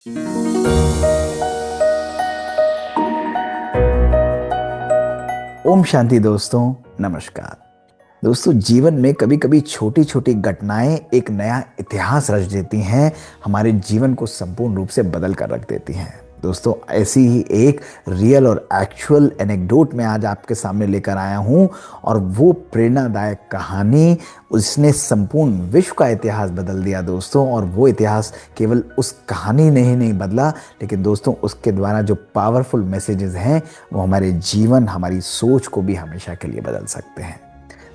ओम शांति दोस्तों। नमस्कार दोस्तों, जीवन में कभी कभी छोटी छोटी घटनाएं एक नया इतिहास रच देती हैं, हमारे जीवन को संपूर्ण रूप से बदल कर रख देती हैं। दोस्तों, ऐसी ही एक रियल और एक्चुअल एनेक्डोट मैं आज आपके सामने लेकर आया हूं, और वो प्रेरणादायक कहानी उसने संपूर्ण विश्व का इतिहास बदल दिया दोस्तों। और वो इतिहास केवल उस कहानी ने ही नहीं बदला, लेकिन दोस्तों उसके द्वारा जो पावरफुल मैसेजेस हैं वो हमारे जीवन, हमारी सोच को भी हमेशा के लिए बदल सकते हैं।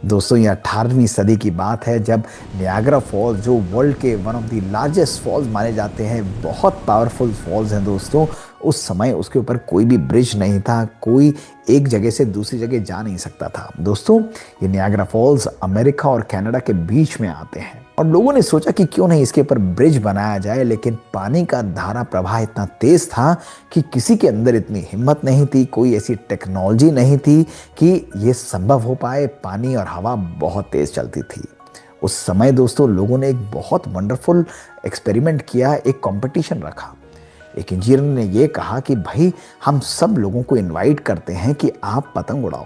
दोस्तों, ये 18वीं सदी की बात है, जब नियाग्रा फॉल्स, जो वर्ल्ड के one of the largest falls माने जाते हैं, बहुत पावरफुल फॉल्स हैं दोस्तों। उस समय उसके ऊपर कोई भी ब्रिज नहीं था, कोई एक जगह से दूसरी जगह जा नहीं सकता था। दोस्तों, ये नियाग्रा फॉल्स अमेरिका और कनाडा के बीच में आते हैं, और लोगों ने सोचा कि क्यों नहीं इसके ऊपर ब्रिज बनाया जाए। लेकिन पानी का धारा प्रवाह इतना तेज था कि किसी के अंदर इतनी हिम्मत नहीं थी, कोई ऐसी टेक्नोलॉजी नहीं थी कि ये संभव हो पाए। पानी और हवा बहुत तेज चलती थी। उस समय दोस्तों लोगों ने एक बहुत वंडरफुल एक्सपेरिमेंट किया, एक कंपटीशन रखा। एक इंजीनियर ने ये कहा कि भाई, हम सब लोगों को इनवाइट करते हैं कि आप पतंग उड़ाओ,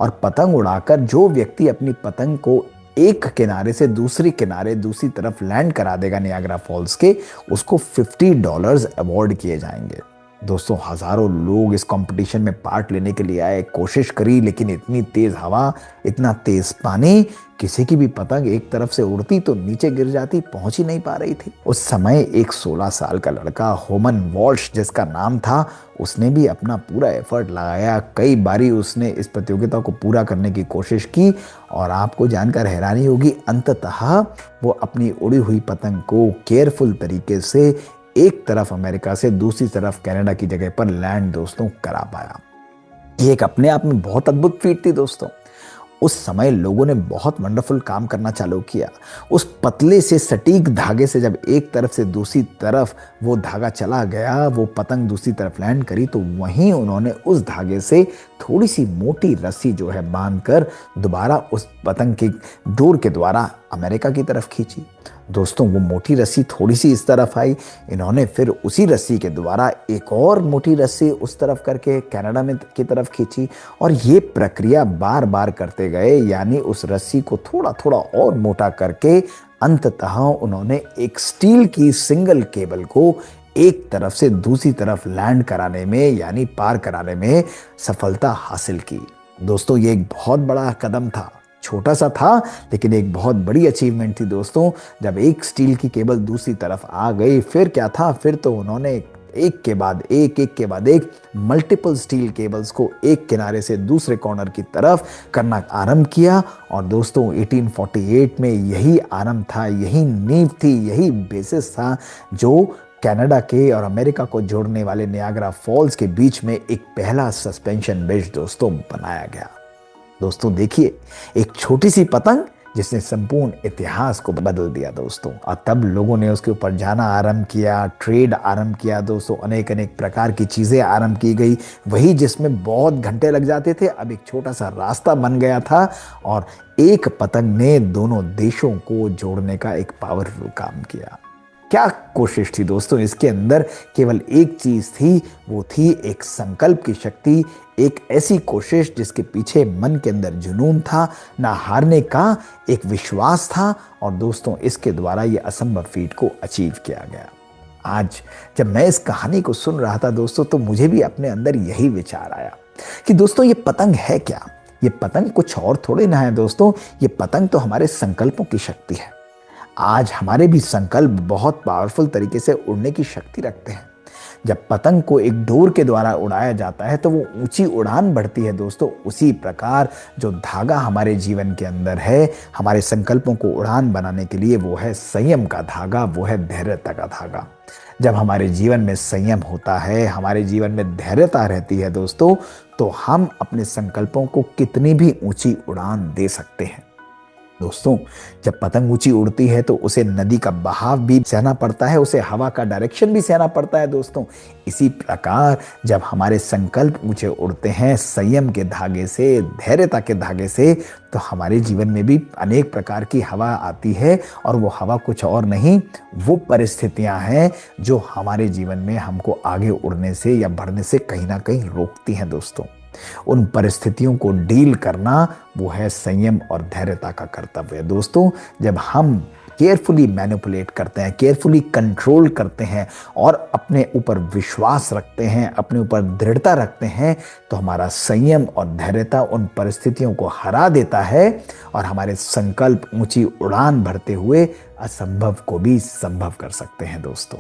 और पतंग उड़ाकर जो व्यक्ति अपनी पतंग को एक किनारे से दूसरी किनारे, दूसरी तरफ लैंड करा देगा नियाग्रा फॉल्स के, उसको $50 अवार्ड किए जाएंगे। दोस्तों, हजारों लोग इस कंपटीशन में पार्ट लेने के लिए आए, कोशिश करी, लेकिन इतनी तेज हवा, इतना तेज पानी, किसी की भी पतंग एक तरफ से उड़ती तो नीचे गिर जाती, पहुंच ही नहीं पा रही थी। उस समय एक 16 साल का लड़का, होमन वॉल्श जिसका नाम था, उसने भी अपना पूरा एफर्ट लगाया। कई बारी उसने इस प्रतियोगिता को पूरा करने की कोशिश की, और आपको जानकर हैरानी होगी, अंततः वो अपनी उड़ी हुई पतंग को केयरफुल तरीके से एक तरफ अमेरिका से दूसरी तरफ कनाडा की जगह पर लैंड दोस्तों करा पाया। ये एक अपने आप में बहुत अद्भुत फीट थी दोस्तों। उस समय लोगों ने बहुत वंडरफुल काम करना चालू किया। उस पतले से सटीक धागे से जब एक तरफ से दूसरी तरफ वो धागा चला गया, वो पतंग दूसरी तरफ लैंड करी, तो वहीं उन्होंने उस धागे से थोड़ी सी मोटी रस्सी जो है बांधकर दोबारा उस पतंग के डोर के द्वारा अमेरिका की तरफ खींची। दोस्तों, वो मोटी रस्सी थोड़ी सी इस तरफ आई, इन्होंने फिर उसी रस्सी के द्वारा एक और मोटी रस्सी उस तरफ करके कनाडा में की तरफ खींची, और ये प्रक्रिया बार बार करते गए, यानी उस रस्सी को थोड़ा थोड़ा और मोटा करके अंततः उन्होंने एक स्टील की सिंगल केबल को एक तरफ से दूसरी तरफ लैंड कराने में, यानी पार कराने में सफलता हासिल की। दोस्तों, ये एक बहुत बड़ा कदम था, छोटा सा था, लेकिन एक बहुत बड़ी अचीवमेंट थी दोस्तों। जब एक स्टील की केबल दूसरी तरफ आ गई, फिर क्या था, फिर तो उन्होंने एक के बाद एक मल्टीपल स्टील केबल्स को एक किनारे से दूसरे कॉर्नर की तरफ करना आरंभ किया। और दोस्तों, 1848 में यही आरंभ था, यही नींव थी, यही बेसिस था, जो कनाडा के और अमेरिका को जोड़ने वाले नियाग्रा फॉल्स के बीच में एक पहला सस्पेंशन ब्रिज दोस्तों बनाया गया। दोस्तों देखिए, एक छोटी सी पतंग जिसने संपूर्ण इतिहास को बदल दिया दोस्तों। और तब लोगों ने उसके ऊपर जाना आरंभ किया, ट्रेड आरंभ किया दोस्तों, अनेक अनेक प्रकार की चीजें आरंभ की गई। वही जिसमें बहुत घंटे लग जाते थे, अब एक छोटा सा रास्ता बन गया था, और एक पतंग ने दोनों देशों को जोड़ने का एक पावरफुल काम किया। क्या कोशिश थी दोस्तों इसके अंदर? केवल एक चीज थी, वो थी एक संकल्प की शक्ति, एक ऐसी कोशिश जिसके पीछे मन के अंदर जुनून था, ना हारने का एक विश्वास था। और दोस्तों, इसके द्वारा ये असंभव फीट को अचीव किया गया। आज जब मैं इस कहानी को सुन रहा था दोस्तों, तो मुझे भी अपने अंदर यही विचार आया कि दोस्तों, ये पतंग है क्या? ये पतंग कुछ और थोड़े ना है दोस्तों, ये पतंग तो हमारे संकल्पों की शक्ति है। आज हमारे भी संकल्प बहुत पावरफुल तरीके से उड़ने की शक्ति रखते हैं। जब पतंग को एक डोर के द्वारा उड़ाया जाता है तो वो ऊंची उड़ान बढ़ती है दोस्तों। उसी प्रकार जो धागा हमारे जीवन के अंदर है, हमारे संकल्पों को उड़ान बनाने के लिए, वो है संयम का धागा, वो है धैर्यता का धागा। जब हमारे जीवन में संयम होता है, हमारे जीवन में धैर्यता रहती है दोस्तों, तो हम अपने संकल्पों को कितनी भी ऊंची उड़ान दे सकते हैं। दोस्तों, जब पतंग ऊंची उड़ती है तो उसे नदी का बहाव भी सहना पड़ता है, उसे हवा का डायरेक्शन भी सहना पड़ता है दोस्तों। इसी प्रकार जब हमारे संकल्प ऊंचे उड़ते हैं संयम के धागे से, धैर्यता के धागे से, तो हमारे जीवन में भी अनेक प्रकार की हवा आती है। और वो हवा कुछ और नहीं, वो परिस्थितियां हैं जो हमारे जीवन में हमको आगे उड़ने से या बढ़ने से कहीं ना कहीं रोकती हैं दोस्तों। उन परिस्थितियों को डील करना वो है संयम और धैर्यता का कर्तव्य दोस्तों। जब हम केयरफुली मैनिपुलेट करते हैं, केयरफुली कंट्रोल करते हैं और अपने ऊपर विश्वास रखते हैं, अपने ऊपर दृढ़ता रखते हैं, तो हमारा संयम और धैर्यता उन परिस्थितियों को हरा देता है और हमारे संकल्प ऊंची उड़ान भरते हुए असंभव को भी संभव कर सकते हैं दोस्तों।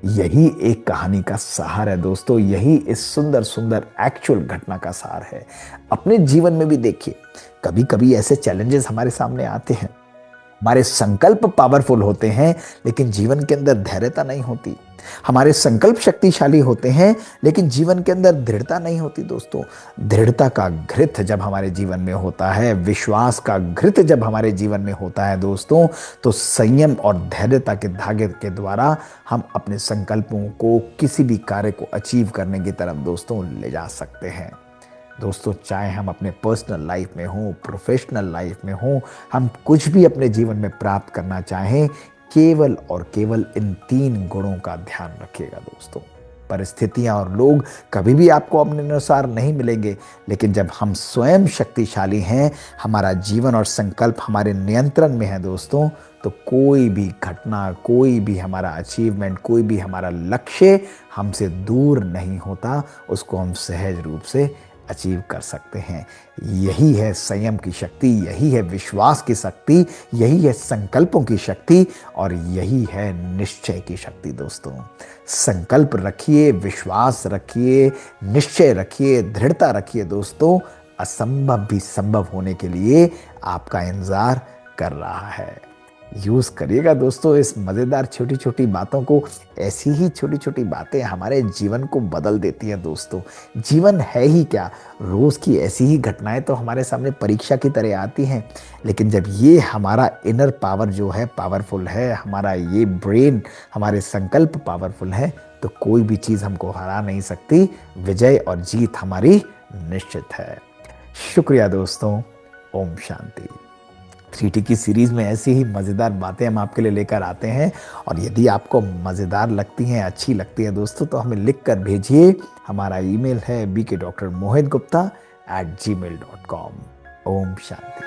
यही एक कहानी का सार है दोस्तों, यही इस सुंदर सुंदर एक्चुअल घटना का सार है। अपने जीवन में भी देखिए, कभी कभी ऐसे चैलेंजेस हमारे सामने आते हैं, हमारे संकल्प पावरफुल होते हैं लेकिन जीवन के अंदर धैर्यता नहीं होती। हमारे संकल्प शक्तिशाली होते हैं लेकिन जीवन के अंदर दृढ़ता नहीं होती दोस्तों। दृढ़ता का घृत जब हमारे जीवन में होता है, विश्वास का घृत जब हमारे जीवन में होता है दोस्तों, तो संयम और धैर्यता के धागे के द्वारा हम अपने संकल्पों को, किसी भी कार्य को अचीव करने की तरफ दोस्तों ले जा सकते हैं। दोस्तों, चाहे हम अपने पर्सनल लाइफ में हों, प्रोफेशनल लाइफ में हों, हम कुछ भी अपने जीवन में प्राप्त करना चाहें, केवल और केवल इन 3 गुणों का ध्यान रखिएगा दोस्तों। परिस्थितियां और लोग कभी भी आपको अपने अनुसार नहीं मिलेंगे, लेकिन जब हम स्वयं शक्तिशाली हैं, हमारा जीवन और संकल्प हमारे नियंत्रण में है दोस्तों, तो कोई भी घटना, कोई भी हमारा अचीवमेंट, कोई भी हमारा लक्ष्य हमसे दूर नहीं होता, उसको हम सहज रूप से अचीव कर सकते हैं। यही है संयम की शक्ति, यही है विश्वास की शक्ति, यही है संकल्पों की शक्ति और यही है निश्चय की शक्ति दोस्तों। संकल्प रखिए, विश्वास रखिए, निश्चय रखिए, दृढ़ता रखिए दोस्तों। असंभव भी संभव होने के लिए आपका इंतजार कर रहा है। यूज करिएगा दोस्तों इस मजेदार छोटी छोटी बातों को। ऐसी ही छोटी छोटी बातें हमारे जीवन को बदल देती हैं दोस्तों। जीवन है ही क्या, रोज की ऐसी ही घटनाएं तो हमारे सामने परीक्षा की तरह आती हैं, लेकिन जब ये हमारा इनर पावर जो है पावरफुल है, हमारा ये ब्रेन, हमारे संकल्प पावरफुल है, तो कोई भी चीज हमको हरा नहीं सकती। विजय और जीत हमारी निश्चित है। शुक्रिया दोस्तों। ओम शांति। 3T की सीरीज में ऐसी ही मज़ेदार बातें हम आपके लिए लेकर आते हैं, और यदि आपको मज़ेदार लगती हैं, अच्छी लगती है दोस्तों, तो हमें लिख कर भेजिए। हमारा ईमेल है bkdrmohitgupta@gmail.com। ओम शांति।